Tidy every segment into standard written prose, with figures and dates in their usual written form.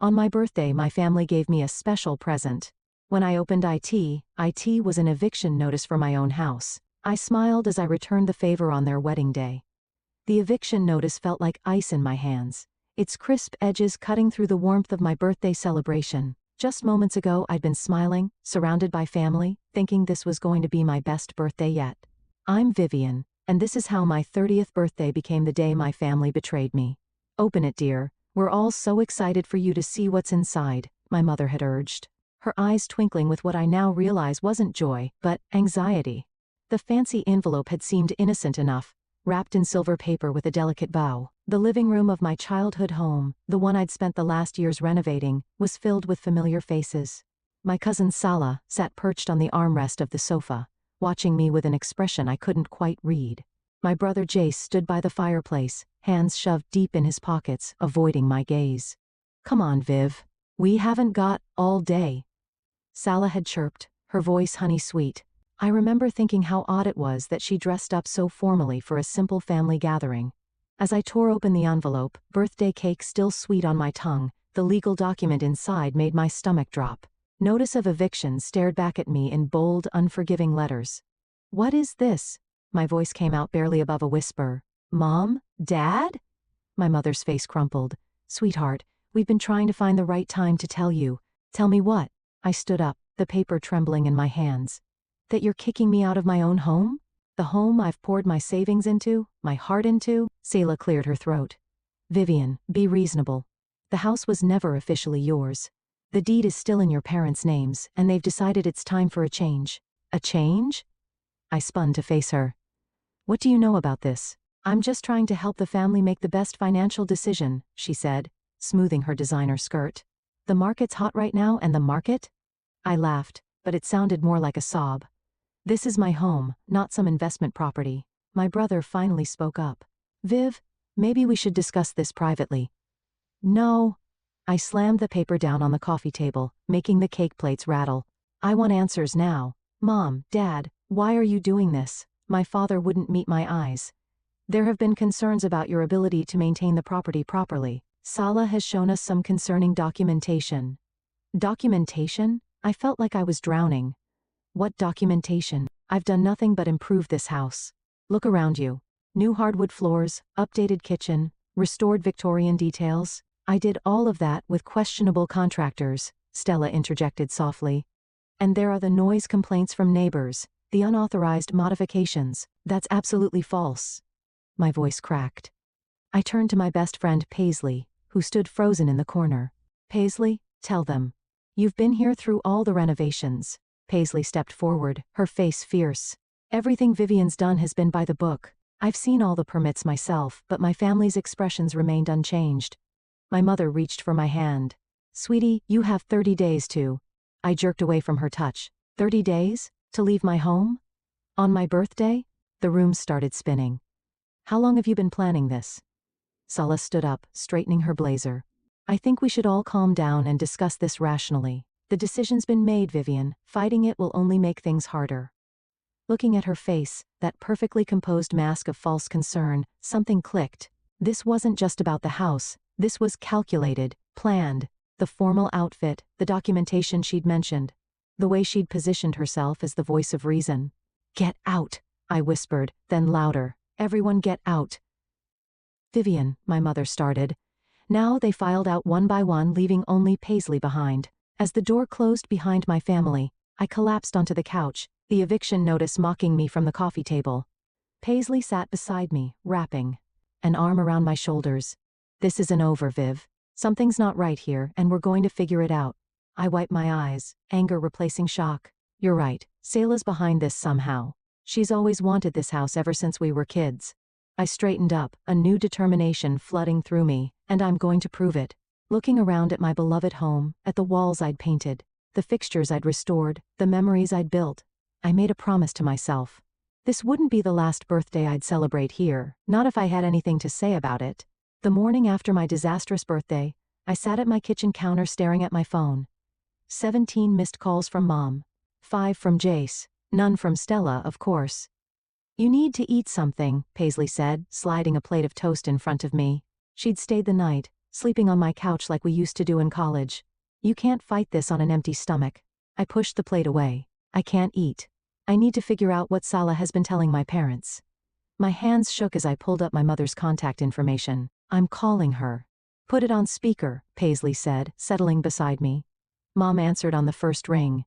On my birthday, my family gave me a special present. When I opened it was an eviction notice for my own house. I smiled as I returned the favor on their wedding day. The eviction notice felt like ice in my hands, its crisp edges cutting through the warmth of my birthday celebration. Just moments ago, I'd been smiling, surrounded by family, thinking this was going to be my best birthday yet. I'm Vivian, and this is how my 30th birthday became the day my family betrayed me. Open it, dear. We're all so excited for you to see what's inside, my mother had urged, her eyes twinkling with what I now realize wasn't joy, but anxiety. The fancy envelope had seemed innocent enough, wrapped in silver paper with a delicate bow. The living room of my childhood home, the one I'd spent the last years renovating, was filled with familiar faces. My cousin Sala sat perched on the armrest of the sofa, watching me with an expression I couldn't quite read. My brother Jace stood by the fireplace, hands shoved deep in his pockets, avoiding my gaze. Come on, Viv. We haven't got all day. Sala had chirped, her voice honey-sweet. I remember thinking how odd it was that she dressed up so formally for a simple family gathering. As I tore open the envelope, birthday cake still sweet on my tongue, the legal document inside made my stomach drop. Notice of eviction stared back at me in bold, unforgiving letters. What is this? My voice came out barely above a whisper. Mom? Dad? My mother's face crumpled. Sweetheart, we've been trying to find the right time to tell you. Tell me what? I stood up, the paper trembling in my hands. That you're kicking me out of my own home? The home I've poured my savings into, my heart into? Selah cleared her throat. Vivian, be reasonable. The house was never officially yours. The deed is still in your parents' names, and they've decided it's time for a change. A change? I spun to face her. What do you know about this? I'm just trying to help the family make the best financial decision, she said, smoothing her designer skirt. The market's hot right now, and the market? I laughed, but it sounded more like a sob. This is my home, not some investment property. My brother finally spoke up. Viv, maybe we should discuss this privately. No. I slammed the paper down on the coffee table, making the cake plates rattle. I want answers now. Mom, Dad, why are you doing this? My father wouldn't meet my eyes. There have been concerns about your ability to maintain the property properly. Sala has shown us some concerning documentation. Documentation? I felt like I was drowning. What documentation? I've done nothing but improve this house. Look around you. New hardwood floors, updated kitchen, restored Victorian details. I did all of that with questionable contractors, Stella interjected softly. And there are the noise complaints from neighbors, the unauthorized modifications. That's absolutely false. My voice cracked. I turned to my best friend Paisley, who stood frozen in the corner. Paisley, tell them. You've been here through all the renovations. Paisley stepped forward, her face fierce. Everything Vivian's done has been by the book. I've seen all the permits myself, but my family's expressions remained unchanged. My mother reached for my hand. Sweetie, you have 30 days to. I jerked away from her touch. 30 days? To leave my home? On my birthday? The room started spinning. How long have you been planning this? Sala stood up, straightening her blazer. I think we should all calm down and discuss this rationally. The decision's been made, Vivian. Fighting it will only make things harder. Looking at her face, that perfectly composed mask of false concern, something clicked. This wasn't just about the house. This was calculated, planned. The formal outfit, the documentation she'd mentioned. The way she'd positioned herself as the voice of reason. Get out, I whispered, then louder. Everyone get out. Vivian, my mother started. Now they filed out one by one, leaving only Paisley behind. As the door closed behind my family, I collapsed onto the couch, the eviction notice mocking me from the coffee table. Paisley sat beside me, rapping, an arm around my shoulders. This isn't over, Viv. Something's not right here, and we're going to figure it out. I wiped my eyes, anger replacing shock. You're right, Selah's behind this somehow. She's always wanted this house ever since we were kids. I straightened up, a new determination flooding through me, and I'm going to prove it. Looking around at my beloved home, at the walls I'd painted, the fixtures I'd restored, the memories I'd built, I made a promise to myself. This wouldn't be the last birthday I'd celebrate here, not if I had anything to say about it. The morning after my disastrous birthday, I sat at my kitchen counter staring at my phone. 17 missed calls from Mom. 5 from Jace. None from Stella, of course. You need to eat something, Paisley said, sliding a plate of toast in front of me. She'd stayed the night, sleeping on my couch like we used to do in college. You can't fight this on an empty stomach. I pushed the plate away. I can't eat. I need to figure out what Salah has been telling my parents. My hands shook as I pulled up my mother's contact information. I'm calling her. Put it on speaker, Paisley said, settling beside me. Mom answered on the first ring.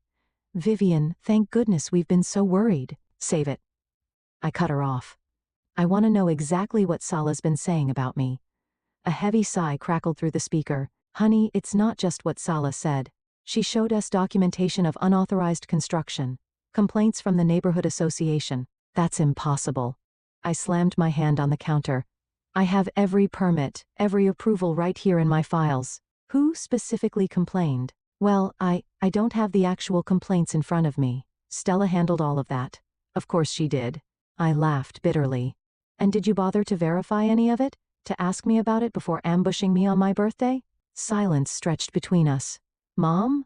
Vivian, thank goodness we've been so worried. Save it. I cut her off. I want to know exactly what Salah's been saying about me. A heavy sigh crackled through the speaker. Honey, it's not just what Salah said. She showed us documentation of unauthorized construction. Complaints from the neighborhood association. That's impossible. I slammed my hand on the counter. I have every permit, every approval right here in my files. Who specifically complained? Well, I don't have the actual complaints in front of me. Stella handled all of that. Of course she did. I laughed bitterly. And did you bother to verify any of it? To ask me about it before ambushing me on my birthday? Silence stretched between us. Mom?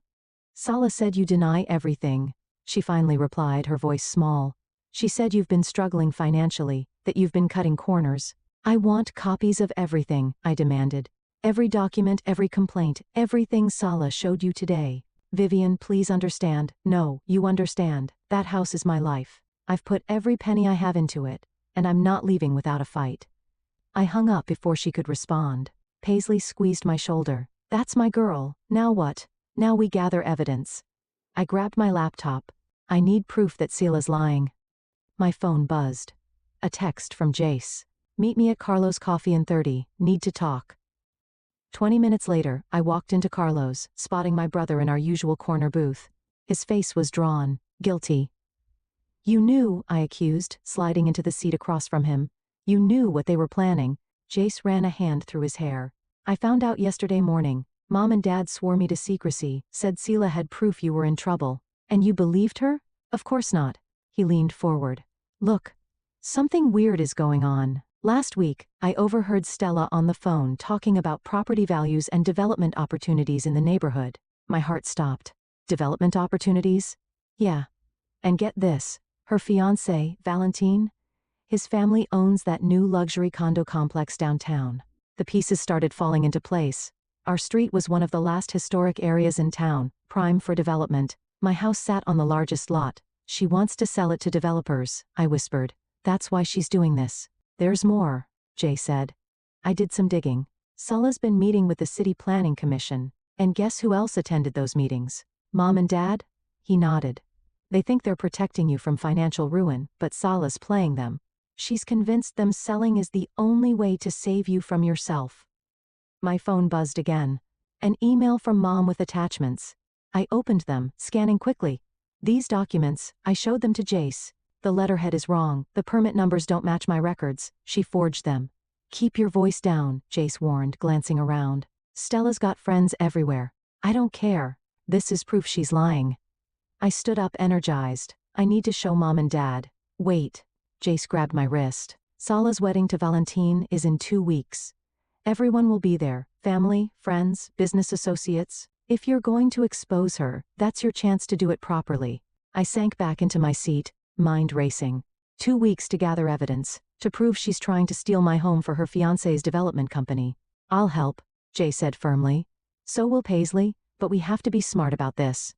Salah said you deny everything. She finally replied, her voice small. She said you've been struggling financially, that you've been cutting corners. I want copies of everything, I demanded. Every document, every complaint, everything Salah showed you today. Vivian, please understand. No, you understand. That house is my life. I've put every penny I have into it, and I'm not leaving without a fight. I hung up before she could respond. Paisley squeezed my shoulder. That's my girl. Now what? Now we gather evidence. I grabbed my laptop. I need proof that Sela's lying. My phone buzzed. A text from Jace. Meet me at Carlo's Coffee in 30. Need to talk. 20 minutes later, I walked into Carlo's, spotting my brother in our usual corner booth. His face was drawn, guilty. You knew, I accused, sliding into the seat across from him. You knew what they were planning. Jace ran a hand through his hair. I found out yesterday morning. Mom and Dad swore me to secrecy, said Sela had proof you were in trouble. And you believed her? Of course not. He leaned forward. Look. Something weird is going on. Last week, I overheard Stella on the phone talking about property values and development opportunities in the neighborhood. My heart stopped. Development opportunities? Yeah. And get this. Her fiancé, Valentine? His family owns that new luxury condo complex downtown. The pieces started falling into place. Our street was one of the last historic areas in town, prime for development. My house sat on the largest lot. She wants to sell it to developers, I whispered. That's why she's doing this. There's more, Jay said. I did some digging. Salah's been meeting with the City Planning Commission. And guess who else attended those meetings? Mom and Dad? He nodded. They think they're protecting you from financial ruin, but Salah's playing them. She's convinced them selling is the only way to save you from yourself. My phone buzzed again. An email from Mom with attachments. I opened them, scanning quickly. These documents, I showed them to Jace. The letterhead is wrong, the permit numbers don't match my records. She forged them. Keep your voice down, Jace warned, glancing around. Stella's got friends everywhere. I don't care. This is proof she's lying. I stood up, energized. I need to show Mom and Dad. Wait. Jace grabbed my wrist. Salah's wedding to Valentine is in 2 weeks. Everyone will be there. Family, friends, business associates. If you're going to expose her, that's your chance to do it properly. I sank back into my seat, mind racing. 2 weeks to gather evidence, to prove she's trying to steal my home for her fiancé's development company. I'll help, Jay said firmly. So will Paisley, but we have to be smart about this.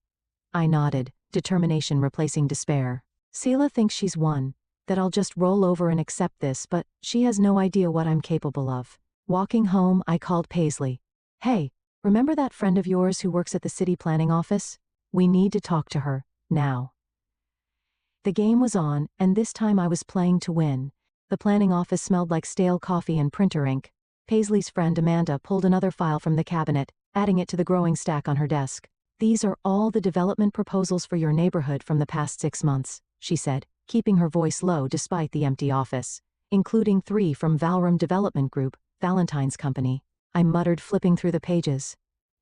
I nodded, determination replacing despair. Sela thinks she's won, that I'll just roll over and accept this, but she has no idea what I'm capable of. Walking home, I called Paisley. Hey, remember that friend of yours who works at the city planning office? We need to talk to her, now. The game was on, and this time I was playing to win. The planning office smelled like stale coffee and printer ink. Paisley's friend Amanda pulled another file from the cabinet, adding it to the growing stack on her desk. These are all the development proposals for your neighborhood from the past 6 months, she said, keeping her voice low despite the empty office, including 3 from Valram Development Group, Valentine's company. I muttered, flipping through the pages.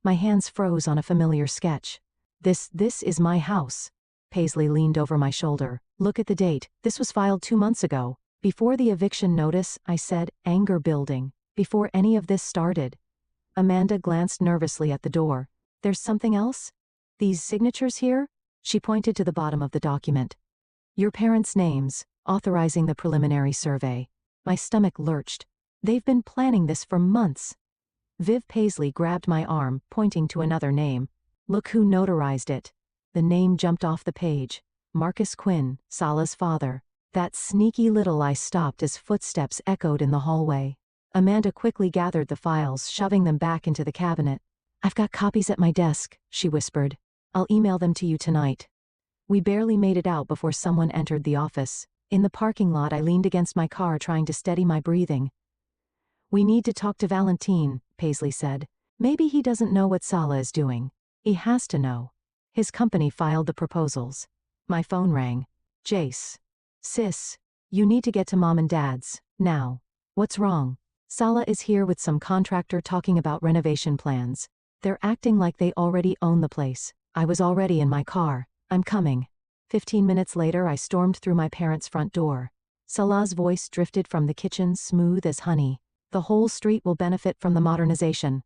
My hands froze on a familiar sketch. This is my house. Paisley leaned over my shoulder. Look at the date. This was filed 2 months ago. Before the eviction notice, I said, anger building. Before any of this started. Amanda glanced nervously at the door. There's something else? These signatures here? She pointed to the bottom of the document. Your parents' names, authorizing the preliminary survey. My stomach lurched. They've been planning this for months. Viv Paisley grabbed my arm, pointing to another name. Look who notarized it. The name jumped off the page. Marcus Quinn, Sala's father. That sneaky little. I stopped as footsteps echoed in the hallway. Amanda quickly gathered the files, shoving them back into the cabinet. I've got copies at my desk, she whispered. I'll email them to you tonight. We barely made it out before someone entered the office. In the parking lot, I leaned against my car trying to steady my breathing. We need to talk to Valentine, Paisley said. Maybe he doesn't know what Sala is doing. He has to know. His company filed the proposals. My phone rang. Jace. Sis. You need to get to Mom and Dad's, now. What's wrong? Sala is here with some contractor talking about renovation plans. They're acting like they already own the place. I was already in my car. I'm coming. 15 minutes later, I stormed through my parents' front door. Sala's voice drifted from the kitchen smooth as honey. The whole street will benefit from the modernization.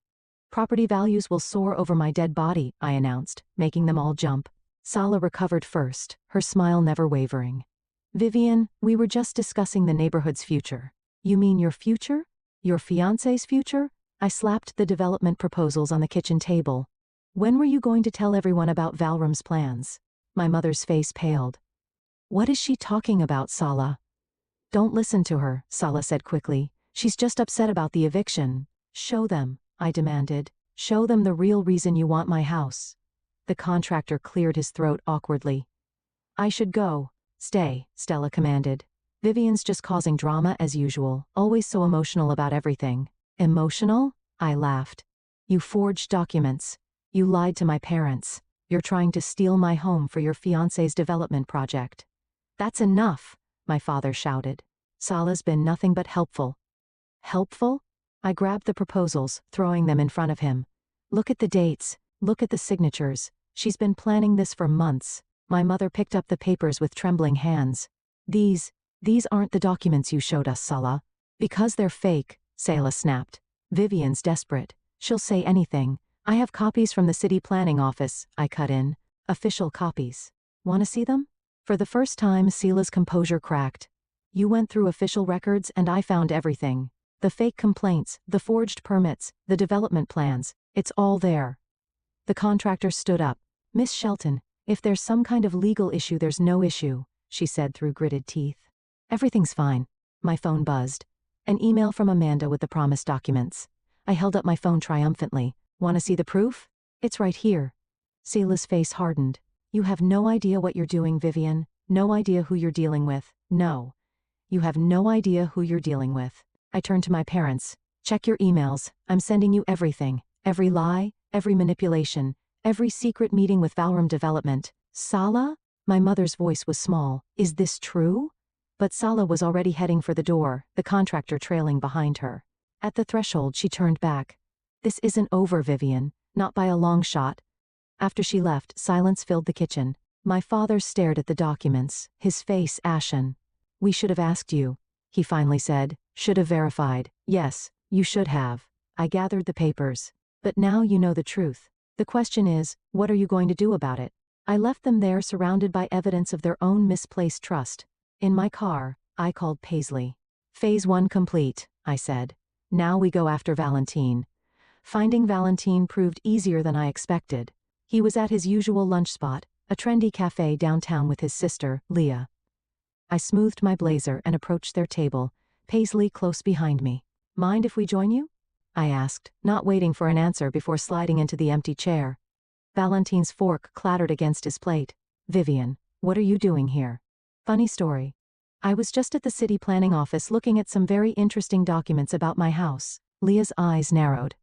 Property values will soar over my dead body, I announced, making them all jump. Sala recovered first, her smile never wavering. Vivian, we were just discussing the neighborhood's future. You mean your future? Your fiancé's future? I slapped the development proposals on the kitchen table. When were you going to tell everyone about Valrum's plans? My mother's face paled. What is she talking about, Sala? Don't listen to her, Sala said quickly. She's just upset about the eviction. Show them, I demanded. Show them the real reason you want my house. The contractor cleared his throat awkwardly. I should go. Stay, Stella commanded. Vivian's just causing drama as usual, always so emotional about everything. Emotional? I laughed. You forged documents. You lied to my parents. You're trying to steal my home for your fiancé's development project. That's enough, my father shouted. Sala's been nothing but helpful. Helpful? I grabbed the proposals, throwing them in front of him. Look at the dates. Look at the signatures. She's been planning this for months. My mother picked up the papers with trembling hands. These aren't the documents you showed us, Sala. Because they're fake, Sala snapped. Vivian's desperate. She'll say anything. I have copies from the city planning office, I cut in. Official copies. Want to see them? For the first time, Sala's composure cracked. You went through official records and I found everything. The fake complaints, the forged permits, the development plans. It's all there. The contractor stood up. Miss Shelton, if there's some kind of legal issue, there's no issue, she said through gritted teeth. Everything's fine. My phone buzzed. An email from Amanda with the promised documents. I held up my phone triumphantly. Want to see the proof? It's right here. Sala's face hardened. You have no idea what you're doing, Vivian. No idea who you're dealing with. No. You have no idea who you're dealing with. I turned to my parents. Check your emails. I'm sending you everything. Every lie, every manipulation, every secret meeting with Valrum Development. Sala? My mother's voice was small. Is this true? But Sala was already heading for the door, the contractor trailing behind her. At the threshold, she turned back. This isn't over, Vivian. Not by a long shot. After she left, silence filled the kitchen. My father stared at the documents, his face ashen. We should have asked you, he finally said. Should have verified. Yes, you should have. I gathered the papers. But now you know the truth. The question is, what are you going to do about it? I left them there surrounded by evidence of their own misplaced trust. In my car, I called Paisley. Phase 1 complete, I said. Now we go after Valentine. Finding Valentine proved easier than I expected. He was at his usual lunch spot, a trendy cafe downtown with his sister, Leah. I smoothed my blazer and approached their table, Paisley close behind me. Mind if we join you? I asked, not waiting for an answer before sliding into the empty chair. Valentine's fork clattered against his plate. Vivian, what are you doing here? Funny story. I was just at the city planning office looking at some very interesting documents about my house. Leah's eyes narrowed.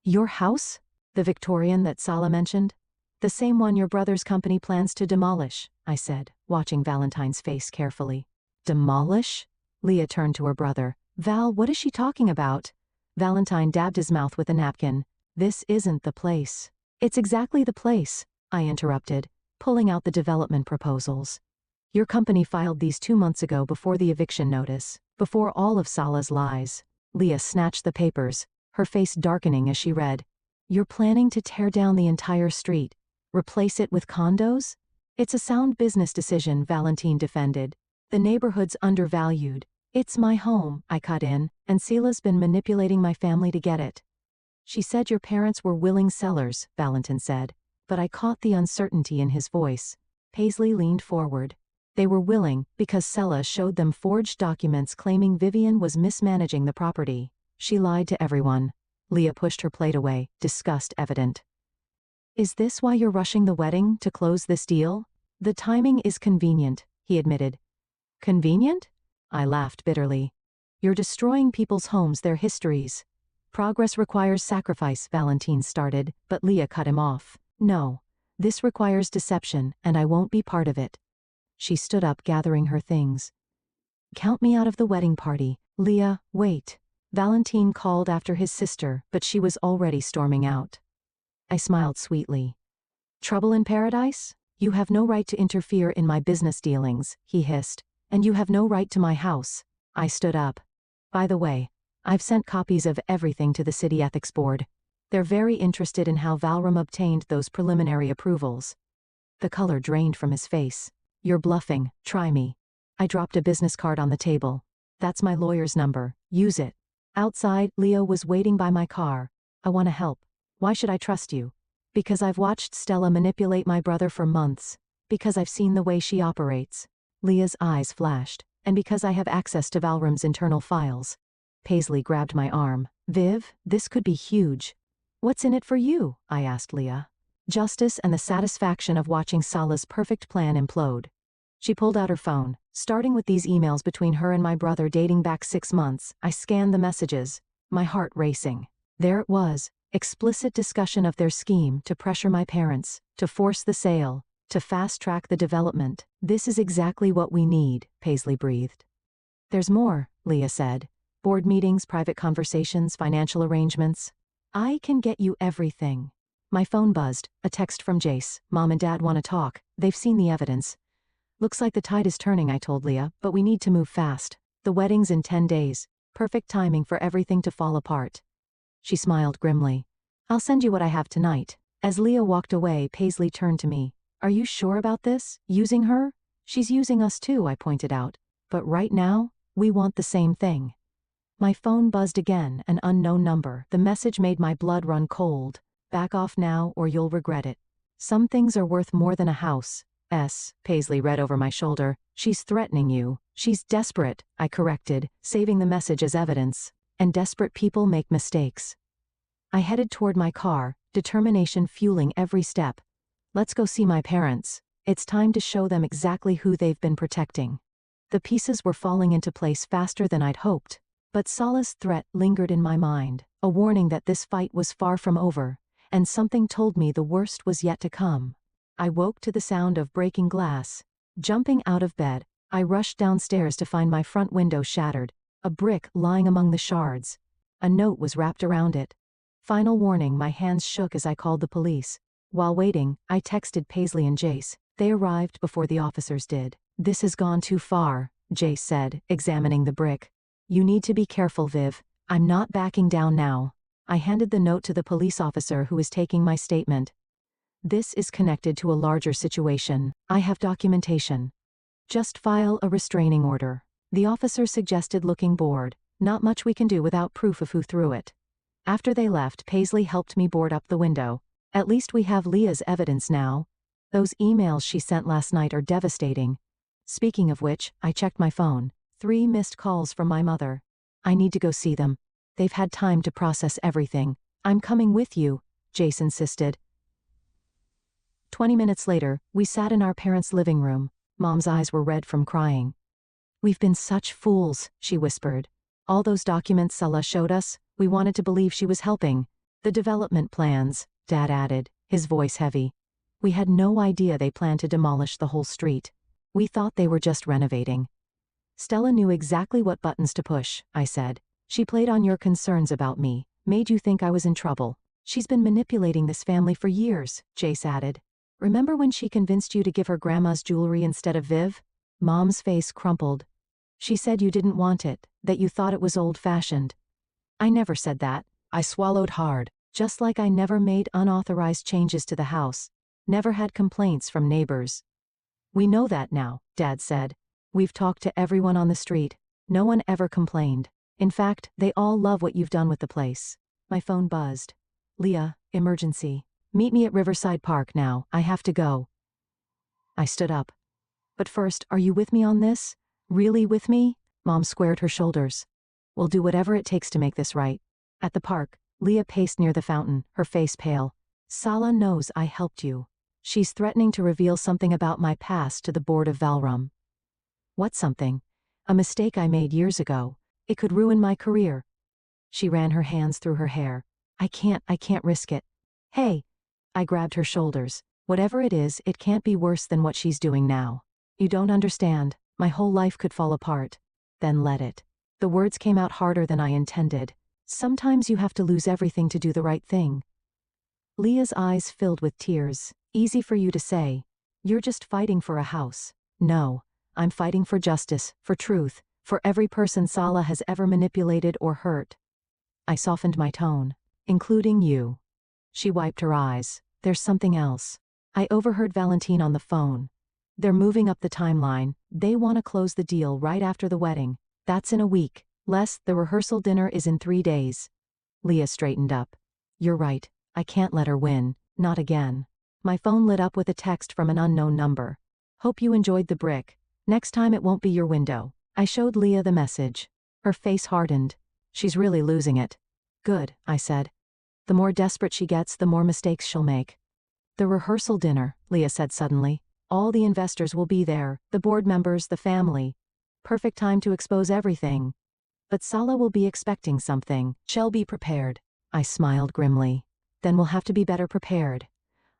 Your house? The Victorian that Sala mentioned? The same one your brother's company plans to demolish, I said, watching Valentine's face carefully. Demolish? Leah turned to her brother. Val, what is she talking about? Valentine dabbed his mouth with a napkin. This isn't the place. It's exactly the place, I interrupted, pulling out the development proposals. Your company filed these 2 months ago before the eviction notice, before all of Sala's lies. Leah snatched the papers, her face darkening as she read. You're planning to tear down the entire street, replace it with condos? It's a sound business decision, Valentine defended. The neighborhood's undervalued. It's my home, I cut in, and Sala's been manipulating my family to get it. She said your parents were willing sellers, Valentin said, but I caught the uncertainty in his voice. Paisley leaned forward. They were willing because Sella showed them forged documents claiming Vivian was mismanaging the property. She lied to everyone. Leah pushed her plate away, disgust evident. Is this why you're rushing the wedding to close this deal? The timing is convenient, he admitted. Convenient? I laughed bitterly. You're destroying people's homes, their histories. Progress requires sacrifice, Valentin started, but Leah cut him off. No. This requires deception, and I won't be part of it. She stood up, gathering her things. Count me out of the wedding party. Leah, wait. Valentin called after his sister, but she was already storming out. I smiled sweetly. Trouble in paradise? You have no right to interfere in my business dealings, he hissed. And you have no right to my house. I stood up. By the way, I've sent copies of everything to the City Ethics Board. They're very interested in how Valram obtained those preliminary approvals. The color drained from his face. You're bluffing, try me. I dropped a business card on the table. That's my lawyer's number, use it. Outside, Leo was waiting by my car. I want to help. Why should I trust you? Because I've watched Stella manipulate my brother for months. Because I've seen the way she operates. Leah's eyes flashed. And because I have access to Valram's internal files. Paisley grabbed my arm. Viv, this could be huge. What's in it for you? I asked Leah. Justice and the satisfaction of watching Sala's perfect plan implode. She pulled out her phone. Starting with these emails between her and my brother dating back 6 months, I scanned the messages, my heart racing. There it was, explicit discussion of their scheme to pressure my parents, to force the sale, to fast-track the development. This is exactly what we need, Paisley breathed. There's more, Leah said. Board meetings, private conversations, financial arrangements. I can get you everything. My phone buzzed, a text from Jace. Mom and Dad want to talk. They've seen the evidence. Looks like the tide is turning, I told Leah, but we need to move fast. The wedding's in 10 days. Perfect timing for everything to fall apart. She smiled grimly. I'll send you what I have tonight. As Leah walked away, Paisley turned to me. Are you sure about this? Using her? She's using us too, I pointed out. But right now, we want the same thing. My phone buzzed again, an unknown number. The message made my blood run cold. Back off now or you'll regret it. Some things are worth more than a house. Paisley read over my shoulder. She's threatening you. She's desperate, I corrected, saving the message as evidence. And desperate people make mistakes. I headed toward my car, determination fueling every step. Let's go see my parents. It's time to show them exactly who they've been protecting. The pieces were falling into place faster than I'd hoped. But Sala's threat lingered in my mind, a warning that this fight was far from over, and something told me the worst was yet to come. I woke to the sound of breaking glass. Jumping out of bed, I rushed downstairs to find my front window shattered, a brick lying among the shards. A note was wrapped around it. Final warning, my hands shook as I called the police. While waiting, I texted Paisley and Jace. They arrived before the officers did. This has gone too far, Jace said, examining the brick. You need to be careful, Viv. I'm not backing down now. I handed the note to the police officer who was taking my statement. This is connected to a larger situation. I have documentation. Just file a restraining order. The officer suggested, looking bored. Not much we can do without proof of who threw it. After they left, Paisley helped me board up the window. At least we have Leah's evidence now. Those emails she sent last night are devastating. Speaking of which, I checked my phone. 3 missed calls from my mother. I need to go see them. They've had time to process everything. I'm coming with you, Jace insisted. 20 minutes later, we sat in our parents' living room. Mom's eyes were red from crying. We've been such fools, she whispered. All those documents Sella showed us, we wanted to believe she was helping. The development plans, Dad added, his voice heavy. We had no idea they planned to demolish the whole street. We thought they were just renovating. Stella knew exactly what buttons to push, I said. She played on your concerns about me, made you think I was in trouble. She's been manipulating this family for years, Jace added. Remember when she convinced you to give her grandma's jewelry instead of Viv? Mom's face crumpled. She said you didn't want it, that you thought it was old-fashioned. I never said that. I swallowed hard, just like I never made unauthorized changes to the house, never had complaints from neighbors. We know that now, Dad said. We've talked to everyone on the street. No one ever complained. In fact, they all love what you've done with the place. My phone buzzed. Leah, emergency. Meet me at Riverside Park now, I have to go. I stood up. But first, are you with me on this? Really with me? Mom squared her shoulders. We'll do whatever it takes to make this right. At the park, Leah paced near the fountain, her face pale. Sala knows I helped you. She's threatening to reveal something about my past to the board of Valrum. What something? A mistake I made years ago. It could ruin my career. She ran her hands through her hair. I can't risk it. Hey! I grabbed her shoulders. Whatever it is, it can't be worse than what she's doing now. You don't understand. My whole life could fall apart. Then let it. The words came out harder than I intended. Sometimes you have to lose everything to do the right thing. Leah's eyes filled with tears. Easy for you to say. You're just fighting for a house. No, I'm fighting for justice, for truth, for every person Sala has ever manipulated or hurt. I softened my tone. Including you. She wiped her eyes. There's something else. I overheard Valentine on the phone. They're moving up the timeline. They want to close the deal right after the wedding. That's in a week. The rehearsal dinner is in 3 days. Leah straightened up. You're right. I can't let her win. Not again. My phone lit up with a text from an unknown number. Hope you enjoyed the brick. Next time it won't be your window. I showed Leah the message. Her face hardened. She's really losing it. Good, I said. The more desperate she gets, the more mistakes she'll make. The rehearsal dinner, Leah said suddenly. All the investors will be there, the board members, the family. Perfect time to expose everything. But Sala will be expecting something. She'll be prepared. I smiled grimly. Then we'll have to be better prepared.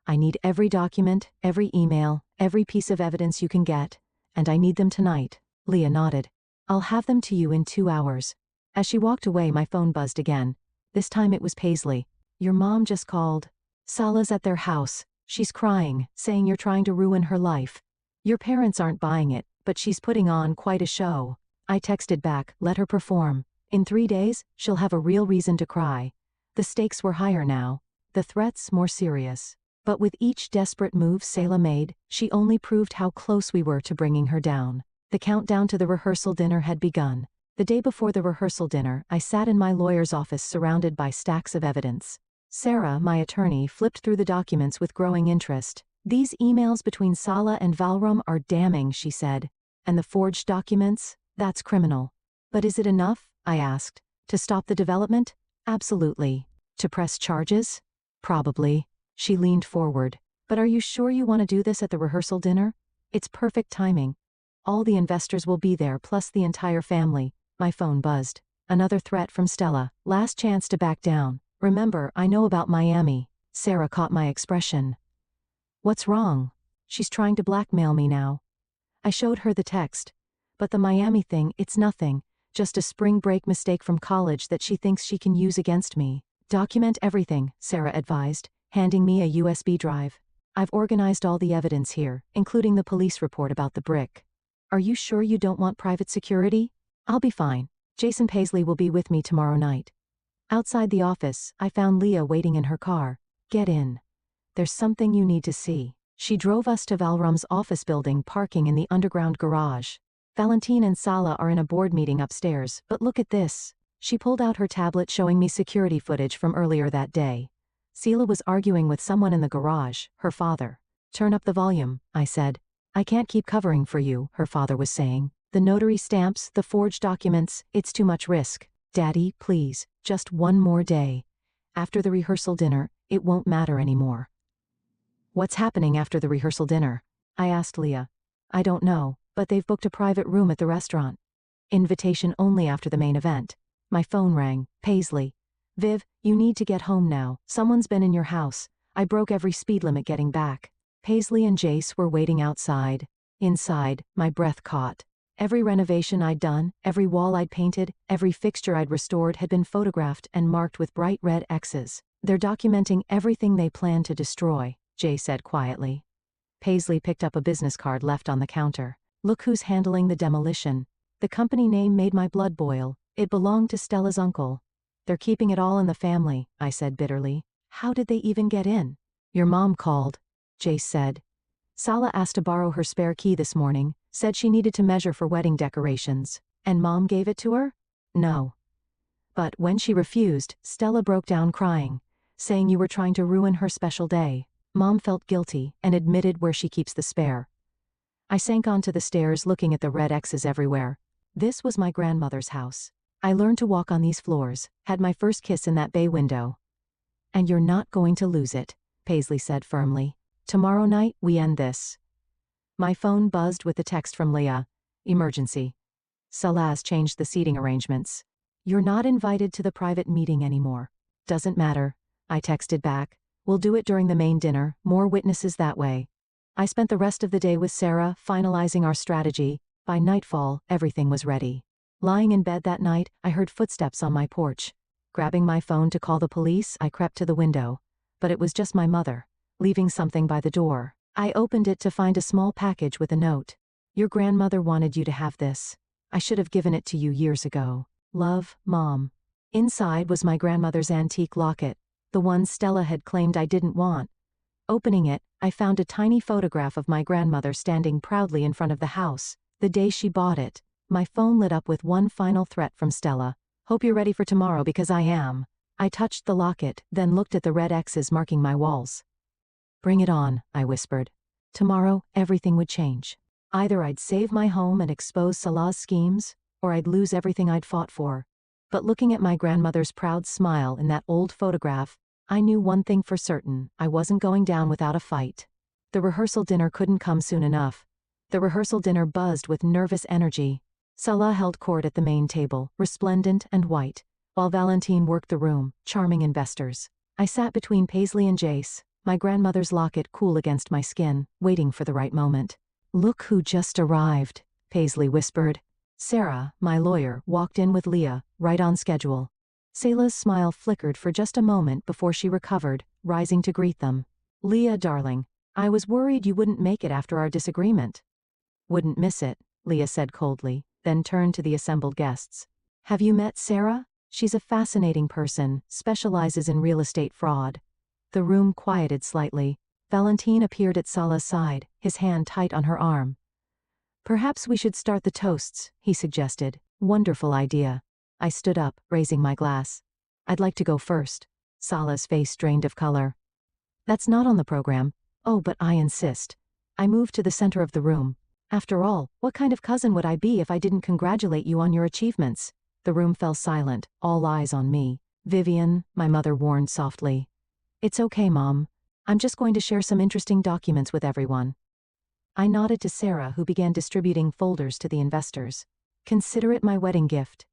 I need every document, every email, every piece of evidence you can get. And I need them tonight. Leah nodded. I'll have them to you in 2 hours. As she walked away, my phone buzzed again. This time it was Paisley. Your mom just called. Sala's at their house. She's crying, saying you're trying to ruin her life. Your parents aren't buying it, but she's putting on quite a show. I texted back, let her perform. In 3 days, she'll have a real reason to cry. The stakes were higher now. The threats more serious. But with each desperate move Sala made, she only proved how close we were to bringing her down. The countdown to the rehearsal dinner had begun. The day before the rehearsal dinner, I sat in my lawyer's office surrounded by stacks of evidence. Sarah, my attorney, flipped through the documents with growing interest. These emails between Sala and Valrum are damning, she said. And the forged documents? That's criminal. But is it enough? I asked. To stop the development? Absolutely. To press charges? Probably. She leaned forward. But are you sure you want to do this at the rehearsal dinner? It's perfect timing. All the investors will be there, plus the entire family. My phone buzzed. Another threat from Stella. Last chance to back down. Remember, I know about Miami. Sarah caught my expression. What's wrong? She's trying to blackmail me now. I showed her the text. But the Miami thing, it's nothing. Just a spring break mistake from college that she thinks she can use against me. Document everything, Sarah advised, handing me a USB drive. I've organized all the evidence here, including the police report about the brick. Are you sure you don't want private security? I'll be fine. Jason Paisley will be with me tomorrow night. Outside the office, I found Leah waiting in her car. Get in. There's something you need to see. She drove us to Valrum's office building, parking in the underground garage. Valentine and Sala are in a board meeting upstairs, but look at this. She pulled out her tablet showing me security footage from earlier that day. Sela was arguing with someone in the garage, her father. Turn up the volume, I said. I can't keep covering for you, her father was saying. The notary stamps, the forged documents, it's too much risk. Daddy, please, just one more day. After the rehearsal dinner, it won't matter anymore. What's happening after the rehearsal dinner? I asked Leah. I don't know, but they've booked a private room at the restaurant. Invitation only after the main event. My phone rang. Paisley. Viv, you need to get home now. Someone's been in your house. I broke every speed limit getting back. Paisley and Jace were waiting outside. Inside, my breath caught. Every renovation I'd done, every wall I'd painted, every fixture I'd restored had been photographed and marked with bright red X's. They're documenting everything they plan to destroy, Jay said quietly. Paisley picked up a business card left on the counter. Look who's handling the demolition. The company name made my blood boil. It belonged to Stella's uncle. They're keeping it all in the family, I said bitterly. How did they even get in? Your mom called, Jace said. Sala asked to borrow her spare key this morning, said she needed to measure for wedding decorations. And Mom gave it to her? No. But when she refused, Stella broke down crying. saying you were trying to ruin her special day. Mom felt guilty and admitted where she keeps the spare. I sank onto the stairs looking at the red X's everywhere. This was my grandmother's house. I learned to walk on these floors, had my first kiss in that bay window. And you're not going to lose it, Paisley said firmly. Tomorrow night, we end this. My phone buzzed with the text from Leah. Emergency. Salaz changed the seating arrangements. You're not invited to the private meeting anymore. Doesn't matter. I texted back. We'll do it during the main dinner, more witnesses that way. I spent the rest of the day with Sarah, finalizing our strategy. By nightfall, everything was ready. Lying in bed that night, I heard footsteps on my porch. Grabbing my phone to call the police, I crept to the window. But it was just my mother, leaving something by the door. I opened it to find a small package with a note. Your grandmother wanted you to have this. I should have given it to you years ago. Love, Mom. Inside was my grandmother's antique locket, the one Stella had claimed I didn't want. Opening it, I found a tiny photograph of my grandmother standing proudly in front of the house, the day she bought it. My phone lit up with one final threat from Stella. Hope you're ready for tomorrow because I am. I touched the locket, then looked at the red X's marking my walls. Bring it on, I whispered. Tomorrow, everything would change. Either I'd save my home and expose Salah's schemes, or I'd lose everything I'd fought for. But looking at my grandmother's proud smile in that old photograph, I knew one thing for certain: I wasn't going down without a fight. The rehearsal dinner couldn't come soon enough. The rehearsal dinner buzzed with nervous energy. Salah held court at the main table, resplendent and white, while Valentine worked the room, charming investors. I sat between Paisley and Jace, my grandmother's locket cool against my skin, waiting for the right moment. Look who just arrived, Paisley whispered. Sarah, my lawyer, walked in with Leah, right on schedule. Selah's smile flickered for just a moment before she recovered, rising to greet them. Leah, darling, I was worried you wouldn't make it after our disagreement. Wouldn't miss it, Leah said coldly, then turned to the assembled guests. Have you met Sarah? She's a fascinating person, specializes in real estate fraud. The room quieted slightly. Valentine appeared at Salah's side, his hand tight on her arm. Perhaps we should start the toasts, he suggested. Wonderful idea. I stood up, raising my glass. I'd like to go first. Salah's face drained of color. That's not on the program. Oh, but I insist. I moved to the center of the room. After all, what kind of cousin would I be if I didn't congratulate you on your achievements? The room fell silent, all eyes on me. Vivian, my mother warned softly. It's okay, Mom. I'm just going to share some interesting documents with everyone. I nodded to Sarah, who began distributing folders to the investors. Consider it my wedding gift.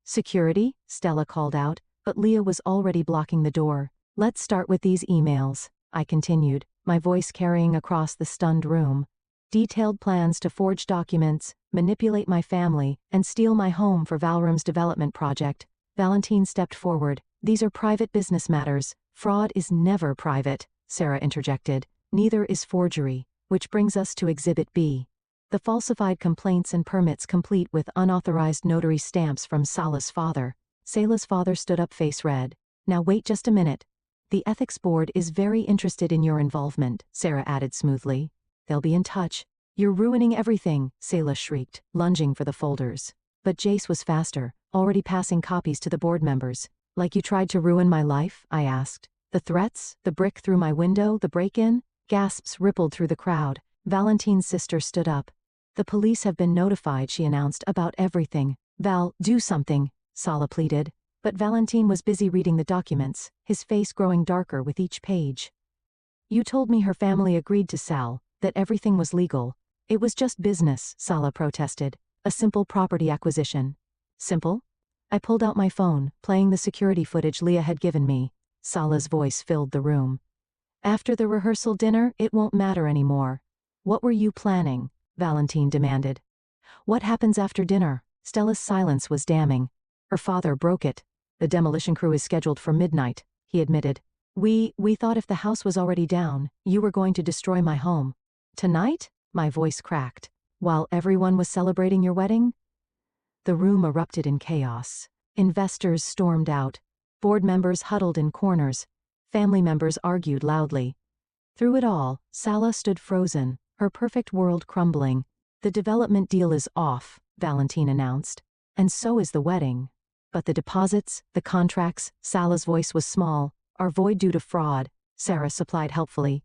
Security, Stella called out, but Leah was already blocking the door. Let's start with these emails, I continued, my voice carrying across the stunned room. Detailed plans to forge documents, manipulate my family, and steal my home for Valrum's development project. Valentine stepped forward. These are private business matters. Fraud is never private, Sarah interjected. Neither is forgery, which brings us to Exhibit B. The falsified complaints and permits complete with unauthorized notary stamps from Salah's father. Salah's father stood up, face red. Now wait just a minute. The ethics board is very interested in your involvement, Sarah added smoothly. They'll be in touch. You're ruining everything, Salah shrieked, lunging for the folders. But Jace was faster, already passing copies to the board members. Like you tried to ruin my life? I asked. The threats, the brick through my window, the break-in? Gasps rippled through the crowd. Valentine's sister stood up. The police have been notified, she announced, about everything. Val, do something, Salah pleaded. But Valentine was busy reading the documents, his face growing darker with each page. You told me her family agreed to Sal, that everything was legal. It was just business, Salah protested. A simple property acquisition. Simple? I pulled out my phone, playing the security footage Leah had given me. Salah's voice filled the room. After the rehearsal dinner, it won't matter anymore. What were you planning? Valentine demanded. What happens after dinner? Stella's silence was damning. Her father broke it. The demolition crew is scheduled for midnight, he admitted. We thought if the house was already down, you were going to destroy my home. Tonight? My voice cracked. While everyone was celebrating your wedding? The room erupted in chaos. Investors stormed out. Board members huddled in corners. Family members argued loudly. Through it all, Salah stood frozen, her perfect world crumbling. The development deal is off, Valentine announced. And so is the wedding. But the deposits, the contracts, Salah's voice was small, are void due to fraud, Sarah supplied helpfully.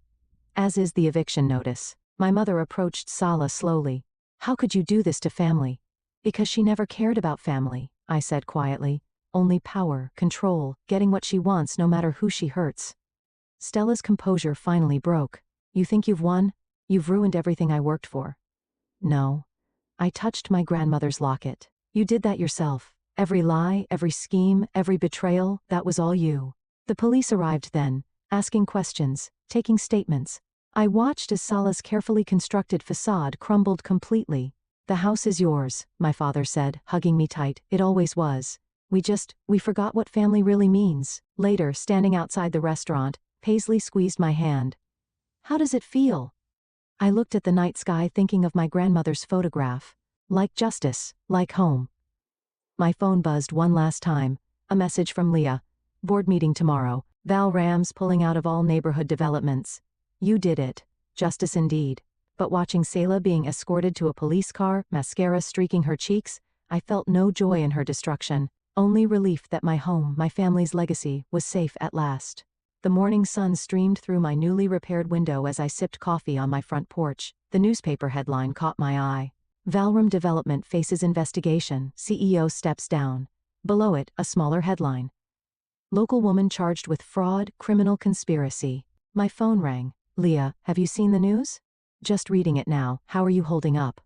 As is the eviction notice. My mother approached Sala slowly. How could you do this to family? Because she never cared about family, I said quietly. Only power, control, getting what she wants no matter who she hurts. Stella's composure finally broke. You think you've won? You've ruined everything I worked for. No. I touched my grandmother's locket. You did that yourself. Every lie, every scheme, every betrayal, that was all you. The police arrived then, asking questions, taking statements. I watched as Sala's carefully constructed facade crumbled completely. The house is yours, my father said, hugging me tight. It always was. We forgot what family really means. Later, standing outside the restaurant, Paisley squeezed my hand. How does it feel? I looked at the night sky thinking of my grandmother's photograph. Like justice, like home. My phone buzzed one last time. A message from Leah. Board meeting tomorrow. Val Rams pulling out of all neighborhood developments. You did it. Justice indeed. But watching Selah being escorted to a police car, mascara streaking her cheeks, I felt no joy in her destruction. Only relief that my home, my family's legacy, was safe at last. The morning sun streamed through my newly repaired window as I sipped coffee on my front porch. The newspaper headline caught my eye. Valram Development faces investigation, CEO steps down. Below it, a smaller headline. Local woman charged with fraud, criminal conspiracy. My phone rang. Leah, have you seen the news? Just reading it now. How are you holding up?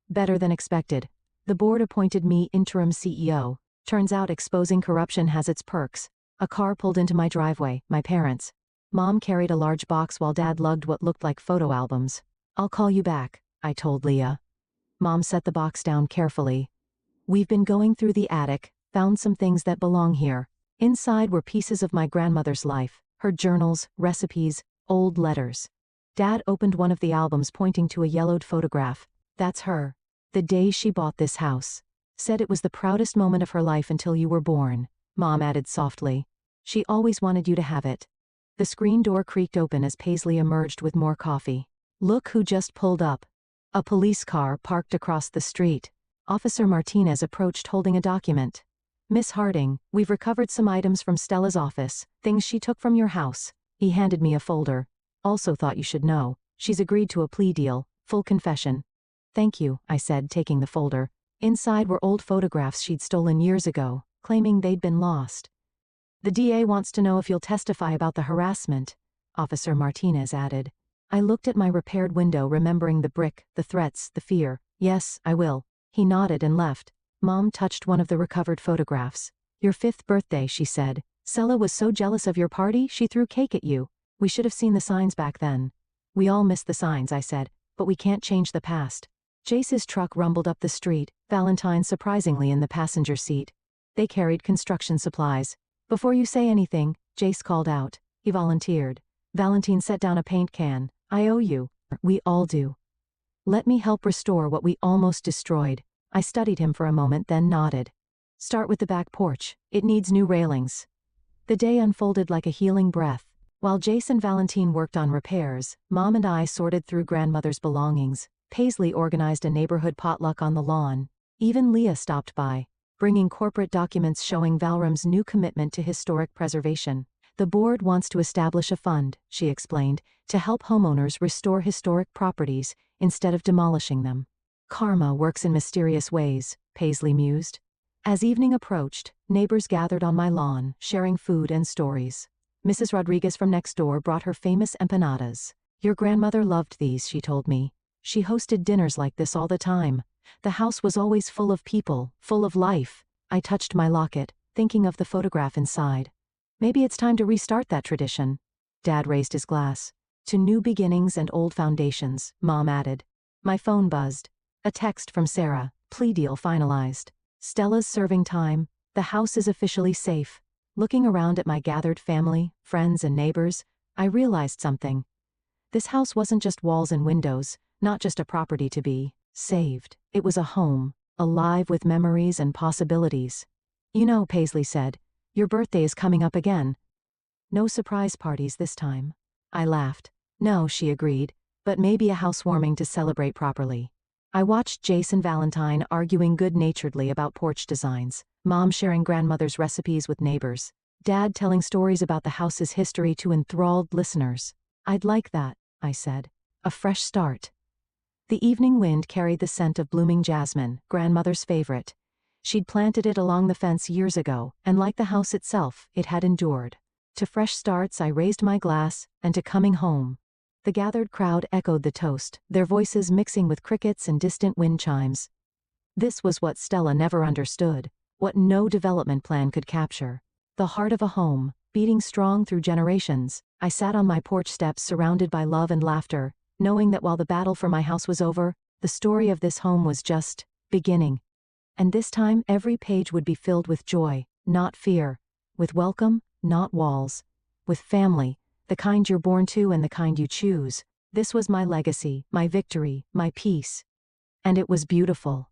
Better than expected. The board appointed me interim CEO. Turns out exposing corruption has its perks. A car pulled into my driveway, my parents. Mom carried a large box while Dad lugged what looked like photo albums. I'll call you back, I told Leah. Mom set the box down carefully. We've been going through the attic, found some things that belong here. Inside were pieces of my grandmother's life, her journals, recipes, old letters. Dad opened one of the albums pointing to a yellowed photograph. That's her. The day she bought this house. Said it was the proudest moment of her life until you were born, Mom added softly. She always wanted you to have it. The screen door creaked open as Paisley emerged with more coffee. Look who just pulled up. A police car parked across the street. Officer Martinez approached holding a document. Miss Harding, we've recovered some items from Stella's office, things she took from your house. He handed me a folder. Also thought you should know, she's agreed to a plea deal, full confession. Thank you, I said, taking the folder. Inside were old photographs she'd stolen years ago, claiming they'd been lost. The DA wants to know if you'll testify about the harassment, Officer Martinez added. I looked at my repaired window, remembering the brick, the threats, the fear. Yes, I will. He nodded and left. Mom touched one of the recovered photographs. Your 5th birthday, she said. Selah was so jealous of your party, she threw cake at you. We should have seen the signs back then. We all missed the signs, I said, but we can't change the past. Jace's truck rumbled up the street, Valentine surprisingly in the passenger seat. They carried construction supplies. Before you say anything, Jace called out. He volunteered. Valentine set down a paint can. I owe you. We all do. Let me help restore what we almost destroyed. I studied him for a moment, then nodded. Start with the back porch. It needs new railings. The day unfolded like a healing breath. While Jace and Valentine worked on repairs, Mom and I sorted through grandmother's belongings. Paisley organized a neighborhood potluck on the lawn. Even Leah stopped by, bringing corporate documents showing Valram's new commitment to historic preservation. The board wants to establish a fund, she explained, to help homeowners restore historic properties instead of demolishing them. Karma works in mysterious ways, Paisley mused. As evening approached, neighbors gathered on my lawn, sharing food and stories. Mrs. Rodriguez from next door brought her famous empanadas. Your grandmother loved these, she told me. She hosted dinners like this all the time. The house was always full of people, full of life. I touched my locket, thinking of the photograph inside. Maybe it's time to restart that tradition. Dad raised his glass. To new beginnings and old foundations, Mom added. My phone buzzed. A text from Sarah. Plea deal finalized. Stella's serving time. The house is officially safe. Looking around at my gathered family, friends and neighbors, I realized something. This house wasn't just walls and windows, not just a property to be saved. It was a home, alive with memories and possibilities. You know, Paisley said, your birthday is coming up again. No surprise parties this time. I laughed. No, she agreed, but maybe a housewarming to celebrate properly. I watched Jace and Valentine arguing good-naturedly about porch designs, Mom sharing grandmother's recipes with neighbors. Dad telling stories about the house's history to enthralled listeners. I'd like that, I said. A fresh start. The evening wind carried the scent of blooming jasmine, grandmother's favorite. She'd planted it along the fence years ago, and like the house itself, it had endured. To fresh starts I raised my glass, and to coming home. The gathered crowd echoed the toast, their voices mixing with crickets and distant wind chimes. This was what Stella never understood, what no development plan could capture. The heart of a home, beating strong through generations. I sat on my porch steps surrounded by love and laughter, knowing that while the battle for my house was over, the story of this home was just beginning. And this time every page would be filled with joy, not fear, with welcome, not walls, with family, the kind you're born to and the kind you choose. This was my legacy, my victory, my peace. And it was beautiful.